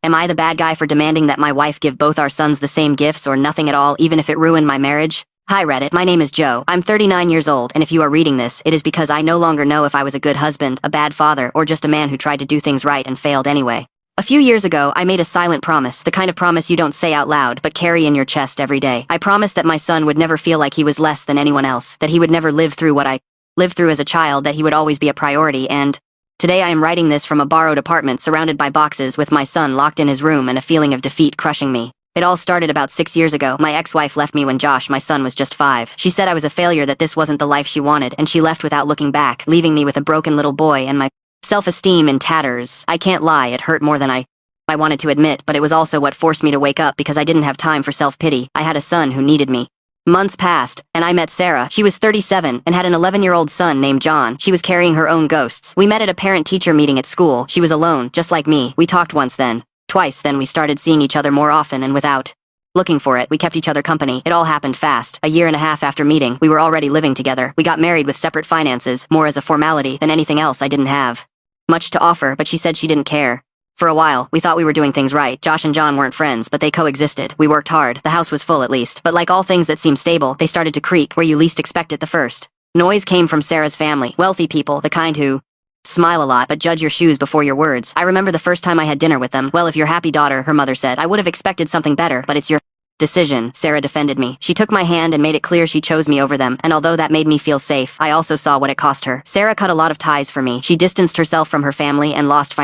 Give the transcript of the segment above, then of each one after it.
Am I the bad guy for demanding that my wife give both our sons the same gifts or nothing at all, even if it ruined my marriage? Hi Reddit, my name is Joe. I'm 39 years old, and if you are reading this, it is because I no longer know if I was a good husband, a bad father, or just a man who tried to do things right and failed anyway. A few years ago, I made a silent promise, the kind of promise you don't say out loud, but carry in your chest every day. I promised that my son would never feel like he was less than anyone else, that he would never live through what I lived through as a child, that he would always be a priority, and today I am writing this from a borrowed apartment surrounded by boxes with my son locked in his room and a feeling of defeat crushing me. It all started about 6 years ago. My ex-wife left me when Josh, my son, was just 5. She said I was a failure, that this wasn't the life she wanted, and she left without looking back, leaving me with a broken little boy and my self-esteem in tatters. I can't lie, it hurt more than I wanted to admit, but it was also what forced me to wake up because I didn't have time for self-pity. I had a son who needed me. Months passed, and I met Sarah. She was 37 and had an 11-year-old son named John. She was carrying her own ghosts. We met at a parent-teacher meeting at school. She was alone, just like me. We talked once then. Twice then we started seeing each other more often, and without looking for it, we kept each other company. It all happened fast. A year and a half after meeting, we were already living together. We got married with separate finances, more as a formality than anything else. I didn't have much to offer, but she said she didn't care. For a while, we thought we were doing things right. Josh and John weren't friends, but they coexisted. We worked hard. The house was full at least. But like all things that seem stable, they started to creak where you least expect it the first. Noise came from Sarah's family, wealthy people, the kind who smile a lot but judge your shoes before your words. I remember the first time I had dinner with them. Well, if you're happy, daughter, her mother said. I would have expected something better, but it's your decision. Sarah defended me. She took my hand and made it clear she chose me over them, and although that made me feel safe, I also saw what it cost her. Sarah cut a lot of ties for me. She distanced herself from her family and lost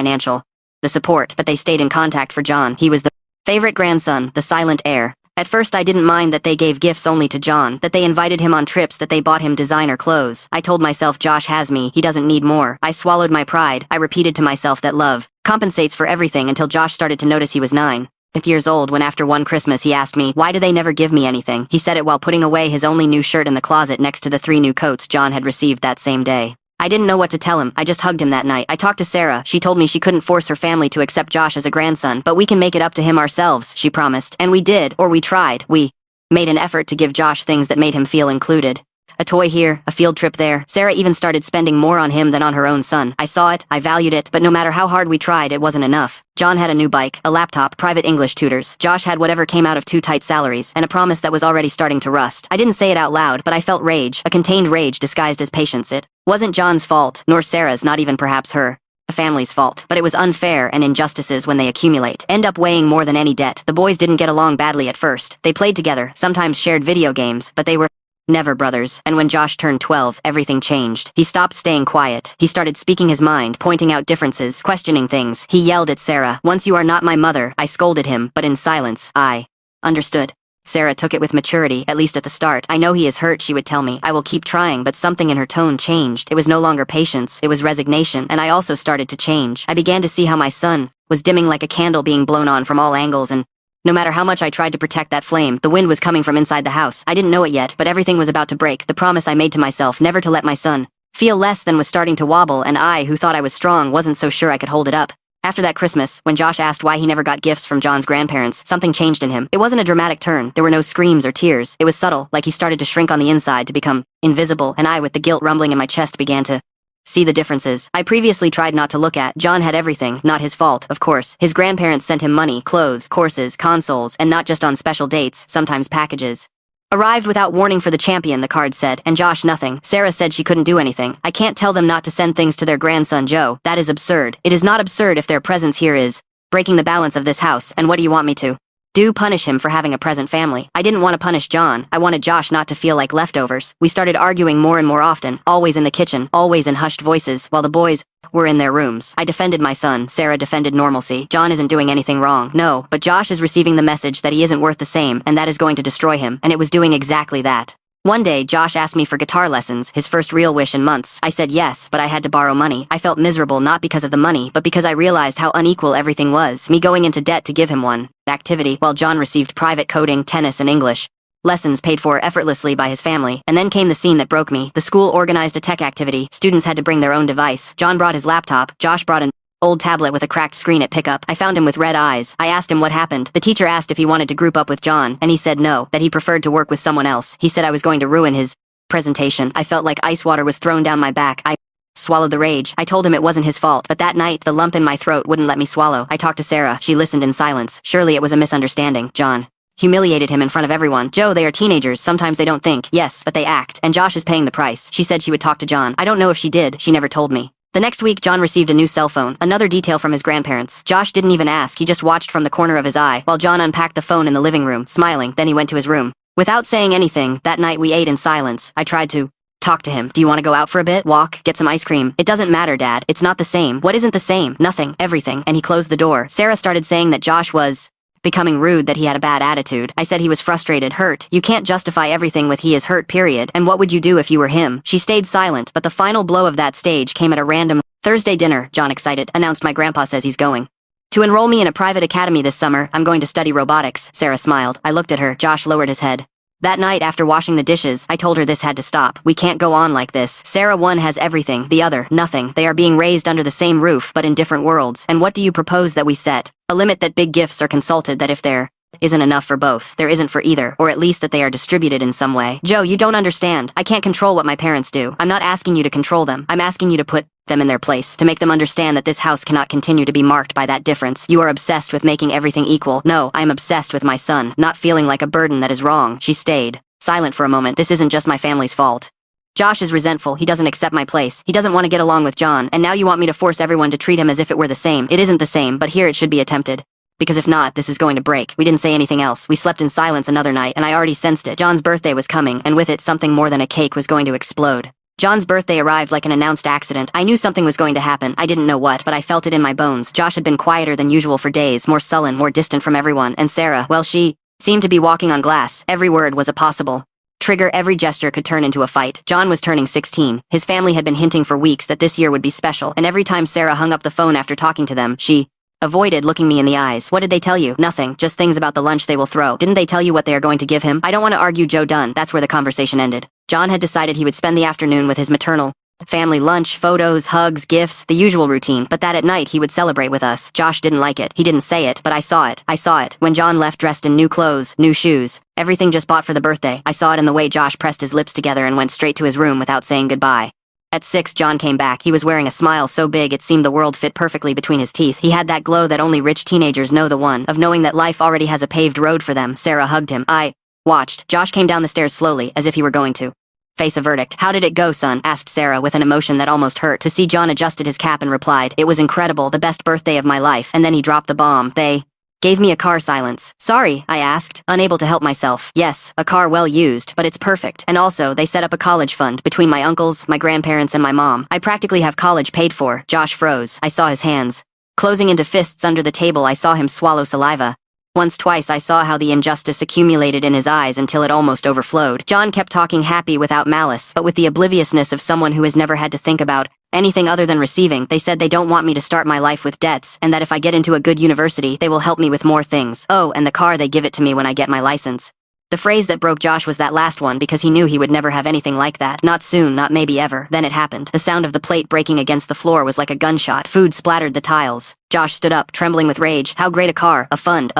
the support, but they stayed in contact for John. He was the favorite grandson, the silent heir. At first I didn't mind that they gave gifts only to John, that they invited him on trips, that they bought him designer clothes. I told myself Josh has me, he doesn't need more. I swallowed my pride. I repeated to myself that love compensates for everything until Josh started to notice he was 9 years old when after one Christmas he asked me, why do they never give me anything? He said it while putting away his only new shirt in the closet next to the 3 new coats John had received that same day. I didn't know what to tell him. I just hugged him that night. I talked to Sarah. She told me she couldn't force her family to accept Josh as a grandson, but we can make it up to him ourselves, she promised. And we did, or we tried. We made an effort to give Josh things that made him feel included. A toy here, a field trip there. Sarah even started spending more on him than on her own son. I saw it, I valued it, but no matter how hard we tried, it wasn't enough. John had a new bike, a laptop, private English tutors. Josh had whatever came out of 2 tight salaries, and a promise that was already starting to rust. I didn't say it out loud, but I felt rage, a contained rage disguised as patience. It wasn't John's fault, nor Sarah's, not even perhaps her. A family's fault. But it was unfair, and injustices, when they accumulate, end up weighing more than any debt. The boys didn't get along badly at first. They played together, sometimes shared video games, but they were never brothers. And when Josh turned 12, everything changed. He stopped staying quiet. He started speaking his mind, pointing out differences, questioning things. He yelled at Sarah, "Once you are not my mother." I scolded him, but in silence. I understood. Sarah took it with maturity, at least at the start. I know he is hurt, she would tell me. I will keep trying, but something in her tone changed. It was no longer patience, it was resignation, and I also started to change. I began to see how my son was dimming like a candle being blown on from all angles, and no matter how much I tried to protect that flame, the wind was coming from inside the house. I didn't know it yet, but everything was about to break. The promise I made to myself never to let my son feel less than was starting to wobble, and I, who thought I was strong, wasn't so sure I could hold it up. After that Christmas, when Josh asked why he never got gifts from John's grandparents, something changed in him. It wasn't a dramatic turn. There were no screams or tears. It was subtle, like he started to shrink on the inside, to become invisible, and I, with the guilt rumbling in my chest, began to see the differences I previously tried not to look at. John had everything, not his fault, of course. His grandparents sent him money, clothes, courses, consoles, and not just on special dates, sometimes packages arrived without warning for the champion, the card said, and Josh nothing. Sarah said she couldn't do anything. I can't tell them not to send things to their grandson Joe. That is absurd. It is not absurd if their presence here is breaking the balance of this house, and what do you want me to do? Punish him for having a present family? I didn't want to punish John. I wanted Josh not to feel like leftovers. We started arguing more and more often, always in the kitchen, always in hushed voices, while the boys were in their rooms. I defended my son. Sarah defended normalcy. John isn't doing anything wrong. No, but Josh is receiving the message that he isn't worth the same, and that is going to destroy him, and it was doing exactly that. One day, Josh asked me for guitar lessons, his first real wish in months. I said yes, but I had to borrow money. I felt miserable not because of the money, but because I realized how unequal everything was, me going into debt to give him one activity, while John received private coding, tennis, and English lessons paid for effortlessly by his family. And then came the scene that broke me. The school organized a tech activity. Students had to bring their own device. John brought his laptop. Josh brought an old tablet with a cracked screen at pickup. I found him with red eyes. I asked him what happened. The teacher asked if he wanted to group up with John, and he said no, that he preferred to work with someone else. He said I was going to ruin his presentation. I felt like ice water was thrown down my back. I swallowed the rage. I told him it wasn't his fault, but that night, the lump in my throat wouldn't let me swallow. I talked to Sarah. She listened in silence. Surely it was a misunderstanding. John humiliated him in front of everyone. Joe, they are teenagers. Sometimes they don't think. Yes, but they act. And Josh is paying the price. She said she would talk to John. I don't know if she did. She never told me. The next week, John received a new cell phone, another detail from his grandparents. Josh didn't even ask, he just watched from the corner of his eye, while John unpacked the phone in the living room, smiling, then he went to his room. Without saying anything, that night we ate in silence. I tried to talk to him. Do you want to go out for a bit? Walk? Get some ice cream? It doesn't matter, Dad. It's not the same. What isn't the same? Nothing. Everything. And he closed the door. Sarah started saying that Josh was becoming rude, that he had a bad attitude. I said he was frustrated, hurt. You can't justify everything with he is hurt, period. And what would you do if you were him? She stayed silent, but the final blow of that stage came at a random Thursday dinner. John, excited, announced my grandpa says he's going to enroll me in a private academy this summer. I'm going to study robotics. Sarah smiled. I looked at her. Josh lowered his head. That night, after washing the dishes, I told her this had to stop. We can't go on like this. Sarah, one has everything, the other, nothing. They are being raised under the same roof, but in different worlds. And what do you propose that we set? A limit that big gifts are consulted, that if there isn't enough for both, there isn't for either, or at least that they are distributed in some way. Joe, you don't understand. I can't control what my parents do. I'm not asking you to control them. I'm asking you to put them in their place, to make them understand that this house cannot continue to be marked by that difference. You are obsessed with making everything equal. No, I am obsessed with my son, not feeling like a burden that is wrong. She stayed silent for a moment. This isn't just my family's fault. Josh is resentful. He doesn't accept my place. He doesn't want to get along with John, and now you want me to force everyone to treat him as if it were the same. It isn't the same, but here it should be attempted. Because if not, this is going to break. We didn't say anything else. We slept in silence another night, and I already sensed it. John's birthday was coming, and with it, something more than a cake was going to explode. John's birthday arrived like an announced accident. I knew something was going to happen. I didn't know what, but I felt it in my bones. Josh had been quieter than usual for days, more sullen, more distant from everyone, and Sarah, well, she seemed to be walking on glass. Every word was a possible trigger, every gesture could turn into a fight. John was turning 16. His family had been hinting for weeks that this year would be special, and every time Sarah hung up the phone after talking to them, she avoided looking me in the eyes. What did they tell you? Nothing. Just things about the lunch they will throw. Didn't they tell you what they are going to give him? I don't want to argue, Joe. Done. That's where the conversation ended. John had decided he would spend the afternoon with his maternal family, lunch, photos, hugs, gifts, the usual routine, but that at night he would celebrate with us. Josh didn't like it. He didn't say it, but I saw it. I saw it. When John left dressed in new clothes, new shoes, everything just bought for the birthday. I saw it in the way Josh pressed his lips together and went straight to his room without saying goodbye. At 6, John came back. He was wearing a smile so big it seemed the world fit perfectly between his teeth. He had that glow that only rich teenagers know, the one of knowing that life already has a paved road for them. Sarah hugged him. I watched. Josh came down the stairs slowly, as if he were going to face a verdict. How did it go, son? Asked Sarah with an emotion that almost hurt to see. John adjusted his cap and replied, it was incredible, the best birthday of my life. And then he dropped the bomb. They gave me a car. Silence. Sorry, I asked, unable to help myself. Yes, a car well used, but it's perfect. And also, they set up a college fund between my uncles, my grandparents, and my mom. I practically have college paid for. Josh froze. I saw his hands closing into fists under the table. I saw him swallow saliva. Once, twice, I saw how the injustice accumulated in his eyes until it almost overflowed. John kept talking, happy without malice, but with the obliviousness of someone who has never had to think about anything other than receiving. They said they don't want me to start my life with debts, and that if I get into a good university, they will help me with more things. Oh, and the car, they give it to me when I get my license. The phrase that broke Josh was that last one, because he knew he would never have anything like that. Not soon, not maybe ever. Then it happened. The sound of the plate breaking against the floor was like a gunshot. Food splattered the tiles. Josh stood up, trembling with rage. How great a car, a fund,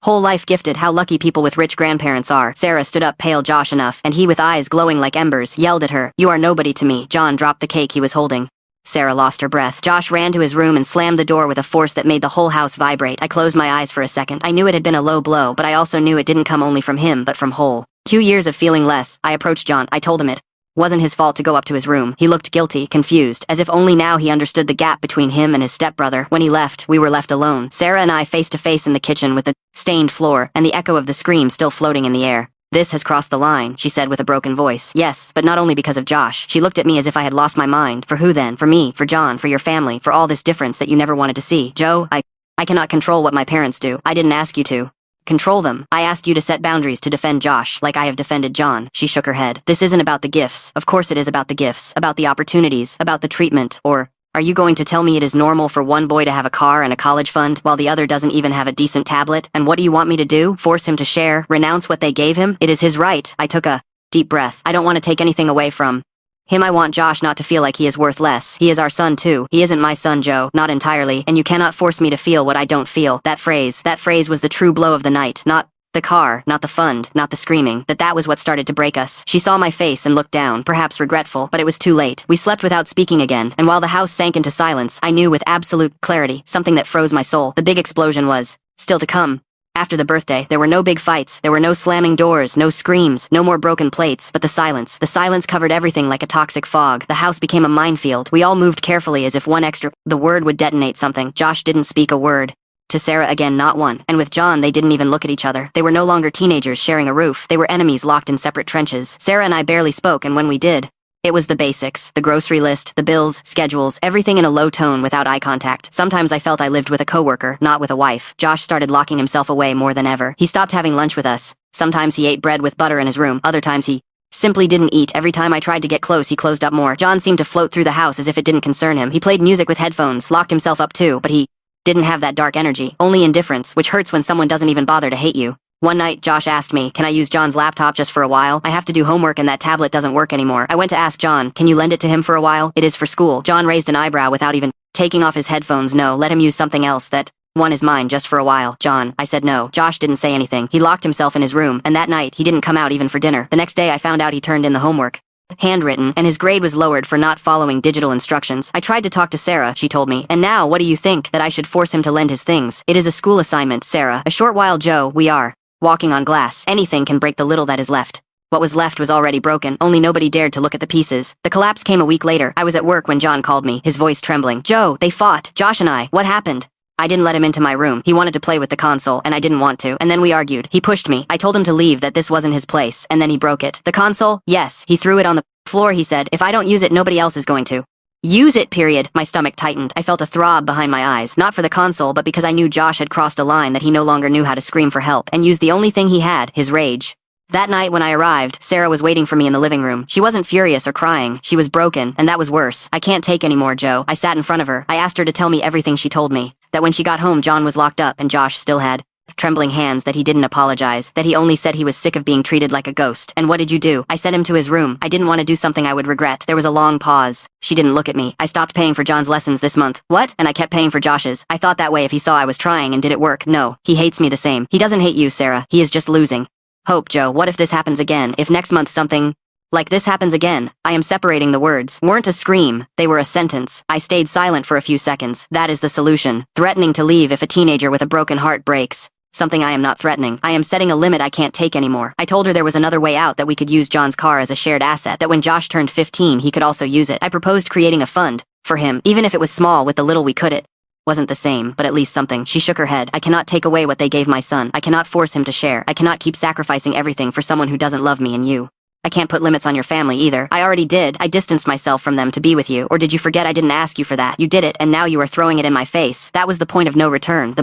whole life gifted. How lucky people with rich grandparents are. Sarah stood up, pale Josh enough, and he, with eyes glowing like embers, yelled at her, you are nobody to me. John dropped the cake he was holding. Sarah lost her breath. Josh ran to his room and slammed the door with a force that made the whole house vibrate. I closed my eyes for a second. I knew it had been a low blow, but I also knew it didn't come only from him, but from whole 2 years of feeling less. I approached John. I told him it wasn't his fault to go up to his room. He looked guilty, confused, as if only now he understood the gap between him and his stepbrother. When he left, we were left alone, Sarah and I face to face in the kitchen with the stained floor, and the echo of the scream still floating in the air. This has crossed the line, she said with a broken voice. Yes, but not only because of Josh. She looked at me as if I had lost my mind. For who then? For me, for John, for your family, for all this difference that you never wanted to see. Joe, I cannot control what my parents do. I didn't ask you to control them. I asked you to set boundaries to defend Josh, like I have defended John. She shook her head. This isn't about the gifts. Of course it is about the gifts, about the opportunities, about the treatment, or are you going to tell me it is normal for one boy to have a car and a college fund while the other doesn't even have a decent tablet? And what do you want me to do? Force him to share? Renounce what they gave him? It is his right. I took a deep breath. I don't want to take anything away from him. I want Josh not to feel like he is worth less. He is our son too. He isn't my son, Joe. Not entirely. And you cannot force me to feel what I don't feel. That phrase was the true blow of the night. Not The car, not the fund, not the screaming, that was what started to break us. She saw my face and looked down, perhaps regretful, but it was too late. We slept without speaking again, and while the house sank into silence, I knew with absolute clarity, something that froze my soul. The big explosion was still to come. After the birthday, there were no big fights, there were no slamming doors, no screams, no more broken plates, but the silence. The silence covered everything like a toxic fog. The house became a minefield. We all moved carefully as if the word would detonate something. Josh didn't speak a word. To Sarah again, not one. And with John, they didn't even look at each other. They were no longer teenagers sharing a roof. They were enemies locked in separate trenches. Sarah and I barely spoke, and when we did, it was the basics, the grocery list, the bills, schedules, everything in a low tone without eye contact. Sometimes I felt I lived with a coworker, not with a wife. Josh started locking himself away more than ever. He stopped having lunch with us. Sometimes he ate bread with butter in his room. Other times he simply didn't eat. Every time I tried to get close, he closed up more. John seemed to float through the house as if it didn't concern him. He played music with headphones, locked himself up too, but he didn't have that dark energy, only indifference, which hurts when someone doesn't even bother to hate you. One night, Josh asked me, can I use John's laptop just for a while? I have to do homework and that tablet doesn't work anymore. I went to ask John, can you lend it to him for a while? It is for school. John raised an eyebrow without even taking off his headphones. No, let him use something else. That one is mine just for a while. John, I said no. Josh didn't say anything. He locked himself in his room, and that night, he didn't come out even for dinner. The next day I found out he turned in the homework handwritten, and his grade was lowered for not following digital instructions. I tried to talk to Sarah, she told me. And now, what do you think? That I should force him to lend his things? It is a school assignment, Sarah. A short while, Joe, we are walking on glass. Anything can break the little that is left. What was left was already broken, only nobody dared to look at the pieces. The collapse came a week later. I was at work when John called me, his voice trembling. Joe, they fought. Josh and I. What happened? I didn't let him into my room. He wanted to play with the console, and I didn't want to. And then we argued. He pushed me. I told him to leave, that this wasn't his place, and then he broke it. The console? Yes. He threw it on the floor, he said. If I don't use it, nobody else is going to. Use it, period. My stomach tightened. I felt a throb behind my eyes, not for the console, but because I knew Josh had crossed a line that he no longer knew how to scream for help, and used the only thing he had, his rage. That night when I arrived, Sarah was waiting for me in the living room. She wasn't furious or crying. She was broken, and that was worse. I can't take anymore, Joe. I sat in front of her. I asked her to tell me everything she told me. That when she got home, John was locked up, and Josh still had trembling hands, that he didn't apologize, that he only said he was sick of being treated like a ghost. And what did you do? I sent him to his room. I didn't want to do something I would regret. There was a long pause. She didn't look at me. I stopped paying for John's lessons this month. What? And I kept paying for Josh's. I thought that way if he saw I was trying, and did it work? No. He hates me the same. He doesn't hate you, Sarah. He is just losing hope, Joe. What if this happens again? If next month something like this happens again? I am separating the words. Weren't a scream. They were a sentence. I stayed silent for a few seconds. That is the solution. Threatening to leave if a teenager with a broken heart breaks. Something I am not threatening. I am setting a limit I can't take anymore. I told her there was another way out, that we could use John's car as a shared asset, that when Josh turned 15 he could also use it. I proposed creating a fund for him, even if it was small. With the little we could, it wasn't the same, but at least something. She shook her head. I cannot take away what they gave my son. I cannot force him to share. I cannot keep sacrificing everything for someone who doesn't love me and you. I can't put limits on your family either. I already did. I distanced myself from them to be with you. Or did you forget I didn't ask you for that? You did it, and now you are throwing it in my face. That was the point of no return.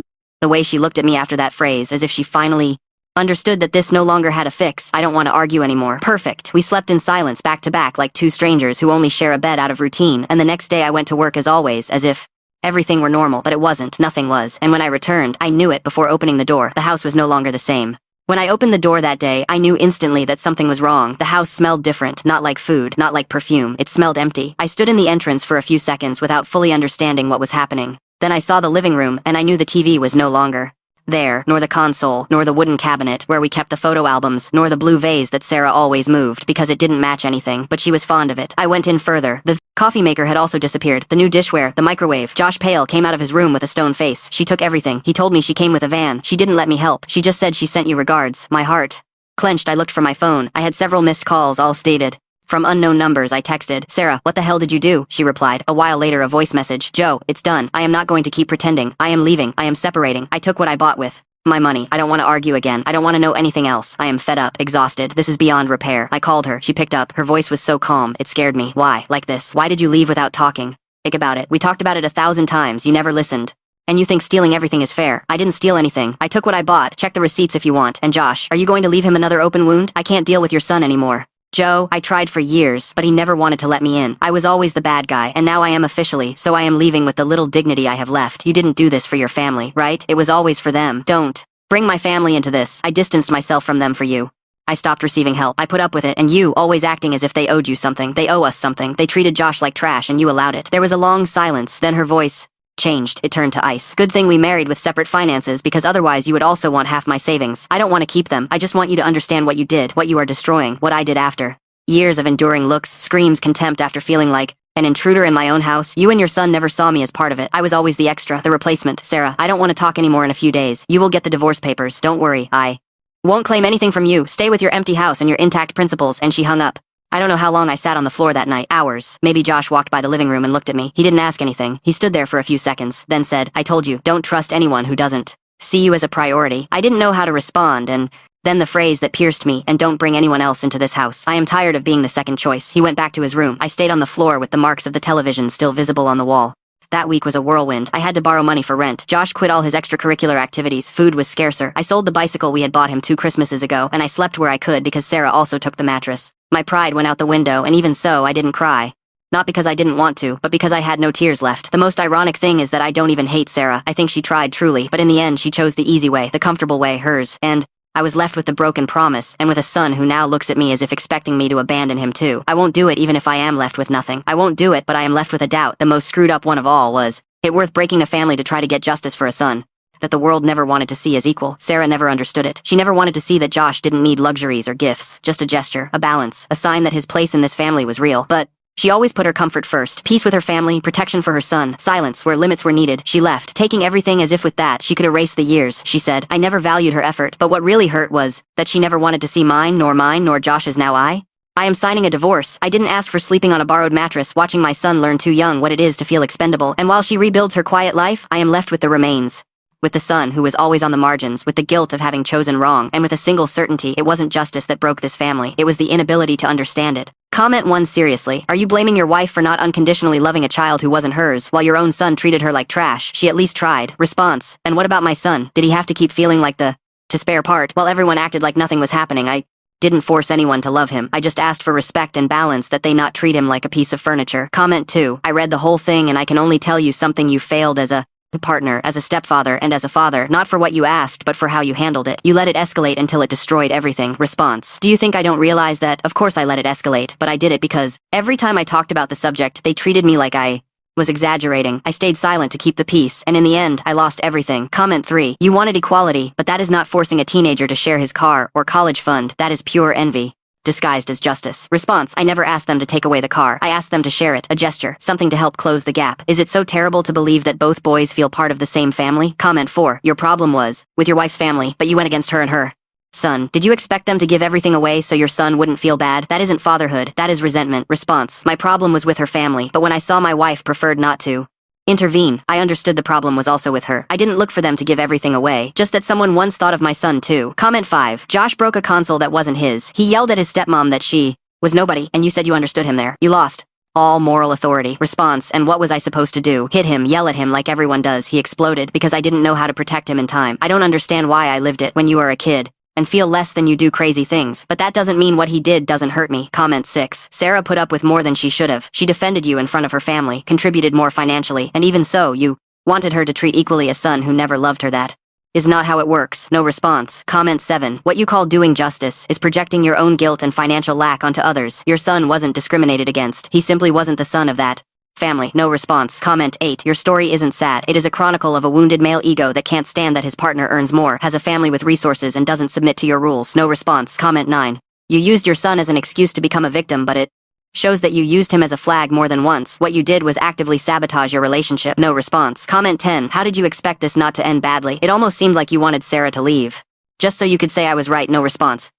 The way she looked at me after that phrase, as if she finally understood that this no longer had a fix. I don't want to argue anymore. Perfect. We slept in silence, back to back, like two strangers who only share a bed out of routine, and the next day I went to work as always, as if everything were normal, but it wasn't. Nothing was. And when I returned, I knew it before opening the door. The house was no longer the same. When I opened the door that day, I knew instantly that something was wrong. The house smelled different, not like food, not like perfume. It smelled empty. I stood in the entrance for a few seconds without fully understanding what was happening. Then I saw the living room, and I knew the TV was no longer there, nor the console, nor the wooden cabinet where we kept the photo albums, nor the blue vase that Sarah always moved, because it didn't match anything, but she was fond of it. I went in further. The coffee maker had also disappeared, the new dishware, the microwave. Josh Pale came out of his room with a stone face. She took everything. He told me she came with a van. She didn't let me help. She just said she sent you regards. My heart clenched. I looked for my phone. I had several missed calls, all stated from unknown numbers. I texted, Sarah, what the hell did you do? She replied. A while later, a voice message. Joe, it's done. I am not going to keep pretending. I am leaving. I am separating. I took what I bought with my money. I don't want to argue again. I don't want to know anything else. I am fed up, exhausted. This is beyond repair. I called her. She picked up. Her voice was so calm. It scared me. Why? Like this? Why did you leave without talking? Think about it. We talked about it 1,000 times. You never listened. And you think stealing everything is fair. I didn't steal anything. I took what I bought. Check the receipts if you want. And Josh, are you going to leave him another open wound? I can't deal with your son anymore. Joe, I tried for years, but he never wanted to let me in. I was always the bad guy, and now I am officially, so I am leaving with the little dignity I have left. You didn't do this for your family, right? It was always for them. Don't bring my family into this. I distanced myself from them for you. I stopped receiving help. I put up with it, and you, always acting as if they owed you something. They owe us something. They treated Josh like trash, and you allowed it. There was a long silence, then her voice changed. It turned to ice. Good thing we married with separate finances, because otherwise you would also want half my savings. I don't want to keep them. I just want you to understand what you did, what you are destroying, what I did after. Years of enduring looks, screams, contempt after feeling like an intruder in my own house. You and your son never saw me as part of it. I was always the extra, the replacement. Sarah, I don't want to talk anymore in a few days. You will get the divorce papers. Don't worry. I won't claim anything from you. Stay with your empty house and your intact principles. And she hung up. I don't know how long I sat on the floor that night. Hours. Maybe Josh walked by the living room and looked at me. He didn't ask anything. He stood there for a few seconds, then said, I told you, don't trust anyone who doesn't see you as a priority. I didn't know how to respond, and then the phrase that pierced me, and don't bring anyone else into this house. I am tired of being the second choice. He went back to his room. I stayed on the floor with the marks of the television still visible on the wall. That week was a whirlwind. I had to borrow money for rent. Josh quit all his extracurricular activities. Food was scarcer. I sold the bicycle we had bought him 2 Christmases ago, and I slept where I could because Sarah also took the mattress. My pride went out the window, and even so, I didn't cry. Not because I didn't want to, but because I had no tears left. The most ironic thing is that I don't even hate Sarah. I think she tried truly, but in the end she chose the easy way, the comfortable way, hers, and I was left with the broken promise, and with a son who now looks at me as if expecting me to abandon him too. I won't do it even if I am left with nothing. I won't do it, but I am left with a doubt. The most screwed up one of all was, it worth breaking a family to try to get justice for a son that the world never wanted to see as equal? Sarah never understood it. She never wanted to see that Josh didn't need luxuries or gifts, just a gesture, a balance, a sign that his place in this family was real. But she always put her comfort first. Peace with her family, protection for her son, silence where limits were needed. She left, taking everything as if with that she could erase the years. She said, I never valued her effort, but what really hurt was that she never wanted to see mine, nor Josh's now I am signing a divorce. I didn't ask for sleeping on a borrowed mattress, watching my son learn too young what it is to feel expendable. And while she rebuilds her quiet life, I am left with the remains. With the son who was always on the margins, with the guilt of having chosen wrong, and with a single certainty, it wasn't justice that broke this family. It was the inability to understand it. Comment 1 seriously. Are you blaming your wife for not unconditionally loving a child who wasn't hers, while your own son treated her like trash? She at least tried. Response. And what about my son? Did he have to keep feeling like the to spare part, while everyone acted like nothing was happening? I didn't force anyone to love him. I just asked for respect and balance, that they not treat him like a piece of furniture. Comment 2. I read the whole thing and I can only tell you something: you failed as a partner, as a stepfather, and as a father, not for what you asked, but for how you handled it. You let it escalate until it destroyed everything. Response. Do you think I don't realize that? Of course I let it escalate, but I did it because every time I talked about the subject, they treated me like I was exaggerating. I stayed silent to keep the peace, and in the end, I lost everything. Comment 3. You wanted equality, but that is not forcing a teenager to share his car or college fund. That is pure envy disguised as justice. Response. I never asked them to take away the car. I asked them to share it, a gesture, something to help close the gap. Is it so terrible to believe that both boys feel part of the same family? Comment 4. Your problem was with your wife's family, but you went against her and her son. Did you expect them to give everything away so your son wouldn't feel bad? That isn't fatherhood, that is resentment. Response. My problem was with her family, but when I saw my wife preferred not to intervene, I understood the problem was also with her. I didn't look for them to give everything away, just that someone once thought of my son too. Comment 5. Josh broke a console that wasn't his. He yelled at his stepmom that she was nobody, and you said you understood him there. You lost all moral authority. Response. And what was I supposed to do? Hit him, yell at him like everyone does? He exploded because I didn't know how to protect him in time. I don't understand why I lived it when you are a kid and feel less than you do crazy things, but that doesn't mean what he did doesn't hurt me. Comment 6. Sarah put up with more than she should have. She defended you in front of her family, contributed more financially, and even so, you wanted her to treat equally a son who never loved her. That is not how it works. No response. Comment 7. What you call doing justice is projecting your own guilt and financial lack onto others. Your son wasn't discriminated against. He simply wasn't the son of that family. No response. Comment 8. Your story isn't sad. It is a chronicle of a wounded male ego that can't stand that his partner earns more, has a family with resources, and doesn't submit to your rules. No response. Comment 9. You used your son as an excuse to become a victim, but it shows that you used him as a flag more than once. What you did was actively sabotage your relationship. No response. Comment 10. How did you expect this not to end badly? It almost seemed like you wanted Sarah to leave, just so you could say I was right. No response.